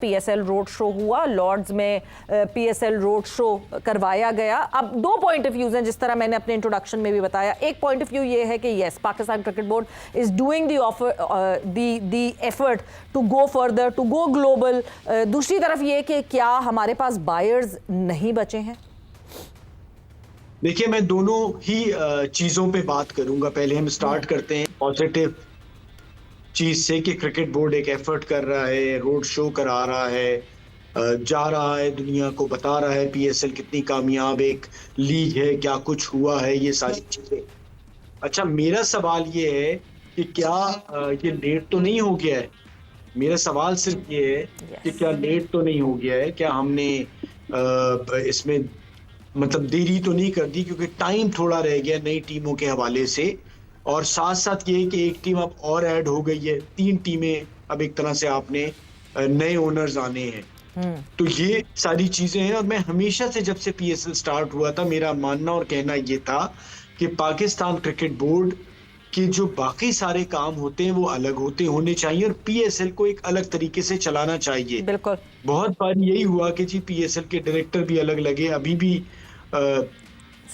PSL road show हुआ, Lord's में PSL road show करवाया गया। अब दो पॉइंट ऑफ व्यूज हैं, जिस तरह मैंने अपने इंट्रोडक्शन में भी बताया। एक पॉइंट ऑफ व्यू ये है कि yes, Pakistan cricket board is doing the effort to go further, to go global. दूसरी तरफ ये कि क्या हमारे पास बायर्स नहीं बचे हैं? देखिए, मैं दोनों ही चीजों पे बात करूंगा। पहले हम स्टार्ट करते हैं पॉजिटिव चीज से कि क्रिकेट बोर्ड एक एफर्ट कर रहा है, रोड शो करा रहा है, जा रहा है, दुनिया को बता रहा है पीएसएल कितनी कामयाब एक लीग है, क्या कुछ हुआ है, ये सारी चीजें। अच्छा, मेरा सवाल ये है कि क्या ये लेट तो नहीं हो गया है? मेरा सवाल सिर्फ ये है कि क्या लेट तो नहीं हो गया है, क्या हमने इसमें मतलब देरी तो नहीं कर दी, क्योंकि टाइम थोड़ा रह गया नई टीमों के हवाले से। और साथ साथ ये कि एक टीम अब और ऐड हो गई है, 3 टीमें अब एक तरह से आपने नए ओनर्स आने हैं। तो ये सारी चीजें हैं। और मैं हमेशा से, जब से पीएसएल स्टार्ट हुआ था, मेरा मानना और कहना ये था कि पाकिस्तान क्रिकेट बोर्ड के जो बाकी सारे काम होते हैं वो अलग होने चाहिए और पीएसएल को एक अलग तरीके से चलाना चाहिए। बिल्कुल। बहुत बार यही हुआ कि जी पीएसएल के डायरेक्टर भी अलग लगे। अभी भी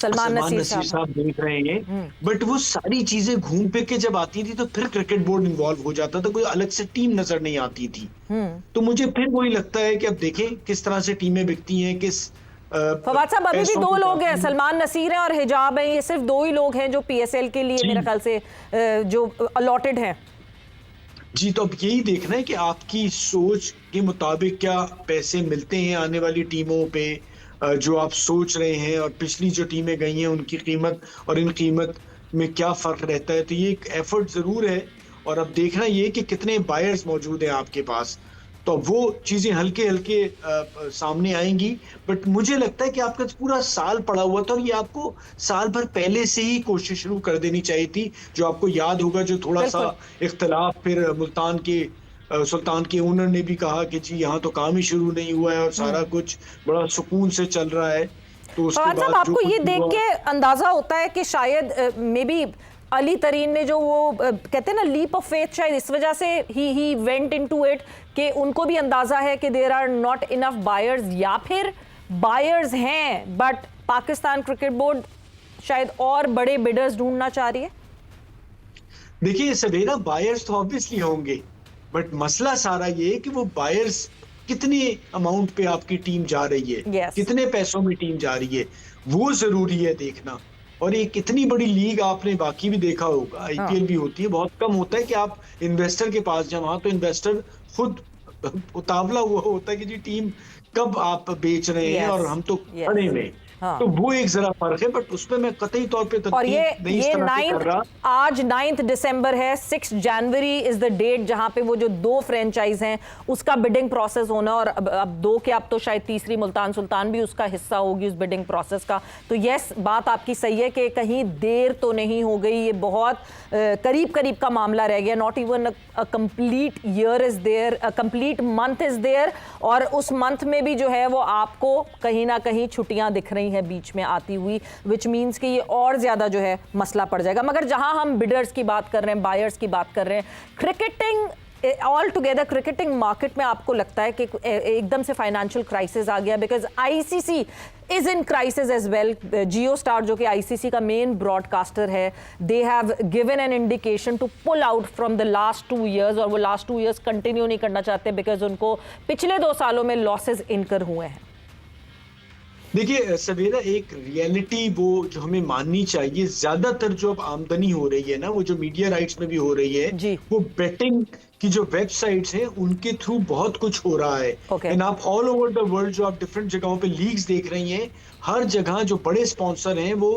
सलमान नसीर साहब देख रहे हैं, बट वो सारी चीजें घूम फिर के जब आती थी तो फिर क्रिकेट बोर्ड इन्वॉल्व हो जाता था, कोई अलग से टीम नजर नहीं आती थी। तो मुझे फिर वही लगता है कि अब देखें किस तरह से टीमें बिकती हैं, किस फवाद साहब, अभी भी 2 लोग हैं, सलमान नसीर है और हिजाब है। ये सिर्फ 2 ही लोग हैं जो पीएसएल के लिए मेरे ख्याल से जो अलॉटेड हैं। जी, तो अब यही देखना है कि आपकी सोच के मुताबिक क्या पैसे मिलते हैं आने वाली टीमों पे, जो आप सोच रहे हैं, और पिछली जो टीमें गई हैं उनकी कीमत और इन कीमत में क्या फर्क रहता है। तो ये एक एफर्ट जरूर है। और अब देखना ये कि कितने बायर्स मौजूद हैं आपके पास, तो वो चीजें हल्के हल्के सामने आएंगी। बट मुझे लगता है कि आपका पूरा साल पड़ा हुआ था और ये आपको साल भर पहले से ही कोशिश शुरू कर देनी चाहिए थी। जो आपको याद होगा, जो थोड़ा सा इख्तलाफ फिर मुल्तान के सुल्तान के ओनर ने भी कहा कि जी यहाँ तो काम ही शुरू नहीं हुआ है और सारा कुछ बड़ा सुकून से चल रहा है। तो उसके बाद आपको ये देख के अंदाजा होता है कि शायद मे बी अली तरीन ने जो वो कहते हैं ना लीप ऑफ फेथ, शायद इस वजह से ही वेंट इनटू इट कि उनको भी अंदाजा है कि there are not enough buyers, या फिर बायर्स हैं बट पाकिस्तान क्रिकेट बोर्ड शायद और बड़े बिडर्स ढूंढना चाह रही है। देखिए सवेरा, बायर्स तो ऑब्वियसली होंगे, बट मसला सारा ये है कि वो बायर्स कितने अमाउंट पे आपकी टीम जा रही है, कितने पैसों में टीम जा रही है, वो जरूरी है देखना। और एक इतनी बड़ी लीग आपने बाकी भी देखा होगा, आईपीएल भी होती है, बहुत कम होता है कि आप इन्वेस्टर के पास जाओ। वहां तो इन्वेस्टर खुद उतावला हुआ होता है कि जी टीम कब आप बेच रहे हैं और हम तो खड़े में। तो वो एक जरा फर्क है, बट उसमें मैं कतई तौर पे और ये 9 आज 9 दिसंबर है, 6 जनवरी इज द डेट जहां पे वो जो 2 फ्रेंचाइज हैं उसका बिडिंग प्रोसेस होना। और अब 2 के अब तो शायद तीसरी मुल्तान सुल्तान भी उसका हिस्सा होगी उस बिडिंग प्रोसेस का। तो यस, बात आपकी सही है कि कहीं देर तो नहीं हो गई, ये बहुत करीब करीब का मामला रह गया। Not even a complete year is there, a complete month is there, और उस मंथ में भी जो है वो आपको कहीं ना कहीं छुट्टियां दिख रही है बीच में आती हुई, विच मीन्स कि ये और ज्यादा जो है मसला पड़ जाएगा। मगर जहां हम बिडर्स की बात कर रहे हैं, बायर्स की बात कर रहे हैं, cricketing all together, cricketing market में आपको लगता है कि एकदम से फाइनेंशियल क्राइसिस आ गया? Because ICC is in crisis as well. Jio star जो कि आईसीसी का मेन ब्रॉडकास्टर है, they have given an indication to pull out from the last 2 years, और वो लास्ट 2 years कंटिन्यू नहीं करना चाहते बिकॉज उनको पिछले 2 सालों में लॉसेस इनकर हुए हैं। देखिए सवेरा, एक रियलिटी वो जो हमें माननी चाहिए, ज्यादातर जो अब आमदनी हो रही है ना, वो जो मीडिया राइट्स में भी हो रही है, वो बेटिंग की जो वेबसाइट्स हैं उनके थ्रू बहुत कुछ हो रहा है। एंड आप ऑल ओवर द वर्ल्ड जो आप डिफरेंट जगहों पे लीग्स देख रही हैं, हर जगह जो बड़े स्पॉन्सर हैं वो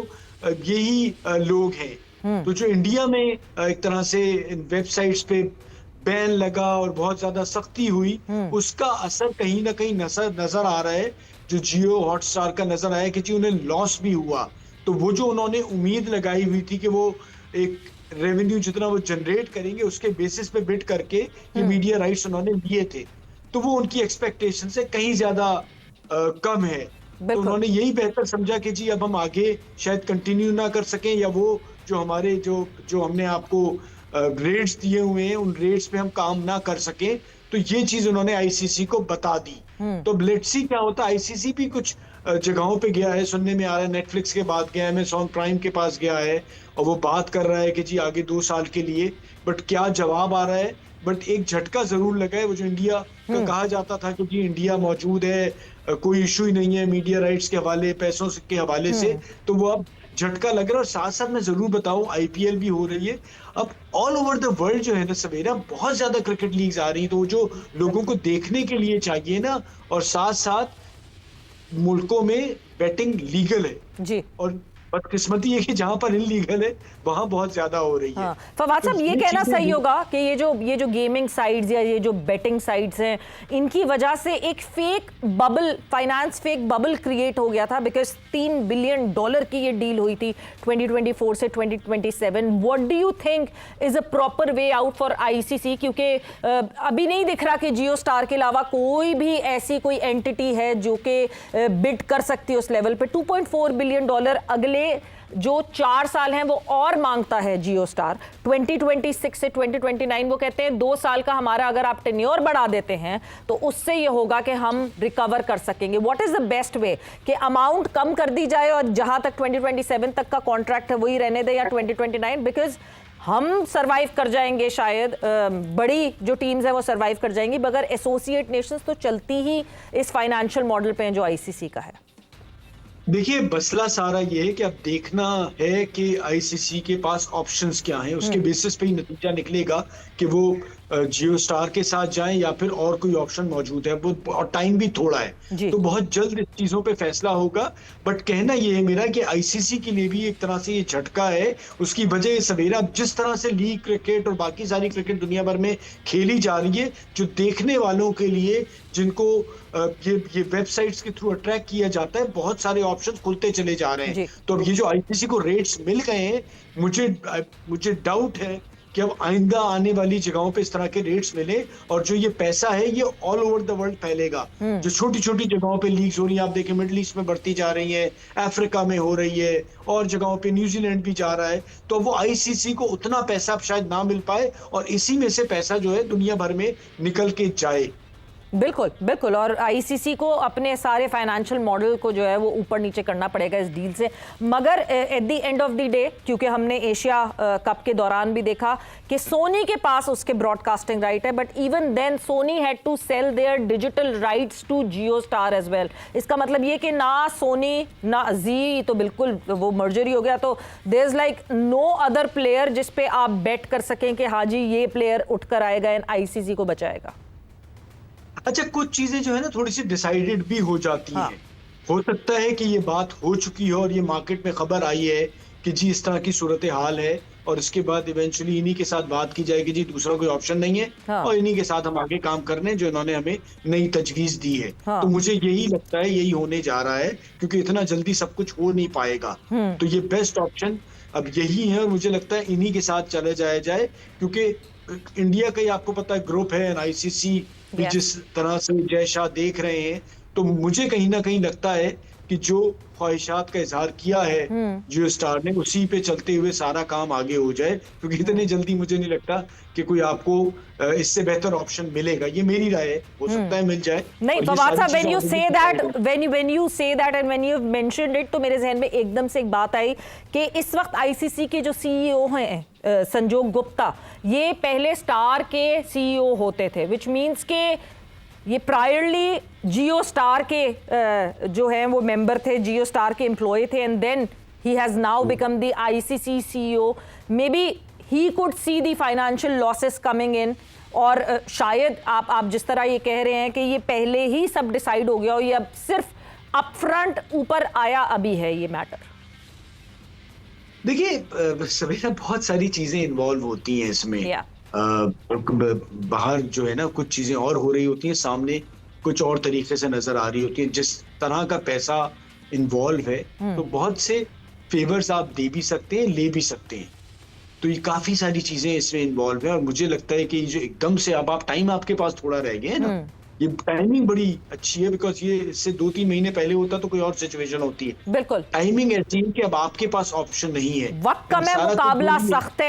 यही लोग हैं। तो जो इंडिया में एक तरह से वेबसाइट्स पे बैन लगा और बहुत ज्यादा सख्ती हुई, उसका असर कहीं ना कहीं नजर आ रहा है। जो जियो हॉटस्टार का नजर आया कि जी उन्हें लॉस भी हुआ, तो वो जो उन्होंने उम्मीद लगाई हुई थी कि वो एक रेवेन्यू जितना वो जनरेट करेंगे उसके बेसिस पे बिड करके ये मीडिया राइट्स उन्होंने लिए थे, तो वो उनकी एक्सपेक्टेशन से कहीं ज्यादा कम है। तो उन्होंने यही बेहतर समझा कि जी अब हम आगे शायद कंटिन्यू ना कर सकें, या वो जो हमारे जो हमने आपको रेट्स दिए हुए हैं उन रेट्स पे हम काम ना कर सकें, तो ये चीज उन्होंने आईसीसी को बता दी। तो अब लेट्स सी क्या होता है। आईसीसी भी कुछ जगहों पे गया है, सुनने में आ रहा है नेटफ्लिक्स के बाद गया है, अमेज़न प्राइम के पास गया है और वो बात कर रहा है कि जी आगे 2 साल के लिए, बट क्या जवाब आ रहा है। बट एक झटका जरूर लगा है, वो जो इंडिया का कहा जाता था कि जी इंडिया मौजूद है, कोई इशू ही नहीं है मीडिया राइट्स के हवाले, पैसों के हवाले से, तो वो अब झटका लग रहा है। और साथ साथ मैं जरूर बताऊं, आईपीएल भी हो रही है अब ऑल ओवर द वर्ल्ड जो है ना सवेरा, बहुत ज्यादा क्रिकेट लीग्स आ रही है, तो जो लोगों को देखने के लिए चाहिए ना, और साथ साथ मुल्कों में बैटिंग लीगल है जी, और बदकिस्मती है कि जहां पर इलीगल है वहां बहुत ज्यादा हो रही है। हाँ। फवाद साहब, ये कहना सही होगा कि ये जो गेमिंग साइट्स या ये जो बेटिंग साइट्स हैं, इनकी वजह से एक fake bubble, finance fake bubble create हो गया था, बिकॉज $3 बिलियन की ये डील हुई थी 2024 से 2027। What do you think is a proper way out for ICC? क्योंकि अभी नहीं दिख रहा कि जियो स्टार के अलावा कोई भी ऐसी कोई एंटिटी है जो कि बिड कर सकती है उस लेवल पे। $2.4 बिलियन अगले जो 4 साल हैं वो और मांगता है जियो स्टार। 2026 से 2029 वो कहते हैं 2 साल का हमारा अगर आप टेन्योर बढ़ा देते हैं तो उससे ये होगा कि हम रिकवर कर सकेंगे। What is the best way कि अमाउंट कम कर दी जाए और जहां तक 2027 तक का कॉन्ट्रैक्ट है वही रहने दे, या 2029? बिकॉज हम सरवाइव कर जाएंगे शायद, बड़ी जो टीम्स हैं वो सरवाइव कर जाएंगी, मगर एसोसिएट नेशंस तो चलती ही इस फाइनेंशियल मॉडल पे जो आईसीसी का है। देखिए मसला सारा ये है कि अब देखना है कि आईसीसी के पास ऑप्शंस क्या हैं, उसके बेसिस पे ही नतीजा निकलेगा कि वो जियो स्टार के साथ जाएं या फिर और कोई ऑप्शन मौजूद है। वो और टाइम भी थोड़ा है, तो बहुत जल्द इस चीजों पे फैसला होगा। बट कहना ये है मेरा कि आईसीसी के लिए भी एक तरह से ये झटका है। उसकी वजह सवेरा जिस तरह से लीग क्रिकेट और बाकी सारी क्रिकेट दुनिया भर में खेली जा रही है, जो देखने वालों के लिए, जिनको ये वेबसाइट्स के थ्रू अट्रैक्ट किया जाता है, बहुत सारे ऑप्शंस खुलते चले जा रहे हैं। तो अब ये जो आईसीसी को रेट्स मिल गए हैं, मुझे डाउट है कि अब आइंदा आने वाली जगहों पे इस तरह के रेट्स मिले, और जो ये पैसा है ये ऑल ओवर द वर्ल्ड फैलेगा। जो छोटी छोटी जगहों पे लीग्स हो रही है, आप देखें मिडिल ईस्ट में बढ़ती जा रही है, अफ्रीका में हो रही है, और जगहों पे न्यूजीलैंड भी जा रहा है, तो वो आईसीसी को उतना पैसा अब शायद ना मिल पाए, और इसी में से पैसा जो है दुनिया भर में निकल के जाए। बिल्कुल बिल्कुल, और आईसीसी को अपने सारे फाइनेंशियल मॉडल को जो है वो ऊपर नीचे करना पड़ेगा इस डील से। मगर at the end of the day, क्योंकि हमने एशिया कप के दौरान भी देखा कि सोनी के पास उसके ब्रॉडकास्टिंग राइट है, but even then Sony had to sell their digital rights to Jio star as well. इसका मतलब ये कि ना सोनी ना जी, तो बिल्कुल वो मर्जर ही हो गया। तो there is like no other player जिस पे आप बेट कर सकें कि हाँ जी ये प्लेयर उठकर आएगा एंड आईसीसी को बचाएगा। अच्छा, कुछ चीजें जो है ना थोड़ी सी डिसाइडेड भी हो जाती हैं। हो सकता है कि ये बात हो चुकी हो और ये मार्केट में खबर आई है कि जी इस तरह की सूरत हाल है, और इसके बाद इवेंचुअली इन्हीं के साथ बात की जाएगी जी दूसरा कोई ऑप्शन नहीं है, और इन्हीं के साथ हम आगे काम करने जो इन्होंने हमें नई तजवीज दी है। तो मुझे यही लगता है यही होने जा रहा है, क्योंकि इतना जल्दी सब कुछ हो नहीं पाएगा। तो ये बेस्ट ऑप्शन अब यही है, और मुझे लगता है इन्हीं के साथ चले जाए, क्योंकि इंडिया का ही आपको पता है ग्रुप है, आईसीसी भी जिस तरह से जय शाह देख रहे हैं, तो मुझे कहीं ना कहीं लगता है कि जो ख्वाहिशात का इजहार किया है जियो स्टार ने, उसी पे चलते हुए सारा काम आगे हो जाए, क्योंकि इतने जल्दी मुझे नहीं लगता कि कोई आपको इससे बेहतर ऑप्शन मिलेगा। ये मेरी राय है, हो सकता है मिल जाए। नहीं फवाद साहब, when you say that and when you mentioned it, तो मेरे जहन में एकदम से एक बात आई कि इस वक्त आईसीसी के जो सीईओ हैं संजोग गुप्ता, ये पहले स्टार के सीईओ होते थे, विच मीन्स के ये प्रायरली जियो स्टार के जो हैं वो मेंबर थे, जियो स्टार के एम्प्लॉय थे, and then he has now become the ICC CEO. May be he could see the financial losses coming in, और शायद आप जिस तरह ये कह रहे हैं कि ये पहले ही सब डिसाइड हो गया हो, ये अब सिर्फ अपफ्रंट ऊपर आया अभी है ये मैटर। देखिए सवेरा बहुत सारी चीजें इन्वॉल्व होती हैं इसमें। बाहर जो है ना कुछ चीजें और हो रही होती हैं, सामने कुछ और तरीके से नजर आ रही होती है। जिस तरह का पैसा इन्वॉल्व है, तो बहुत से फेवर्स आप दे भी सकते हैं, ले भी सकते हैं। तो ये काफी सारी चीजें इसमें इन्वॉल्व है, और मुझे लगता है कि जो एकदम से अब आप टाइम आपके पास थोड़ा रह गया है ना, ये टाइमिंग बड़ी अच्छी है, बिकॉज ये इससे 2-3 महीने पहले होता तो कोई और सिचुएशन होती है। बिल्कुल, टाइमिंग ऐसी है कि अब आपके पास ऑप्शन नहीं है, वक्त कम है, मुकाबला सख्त है,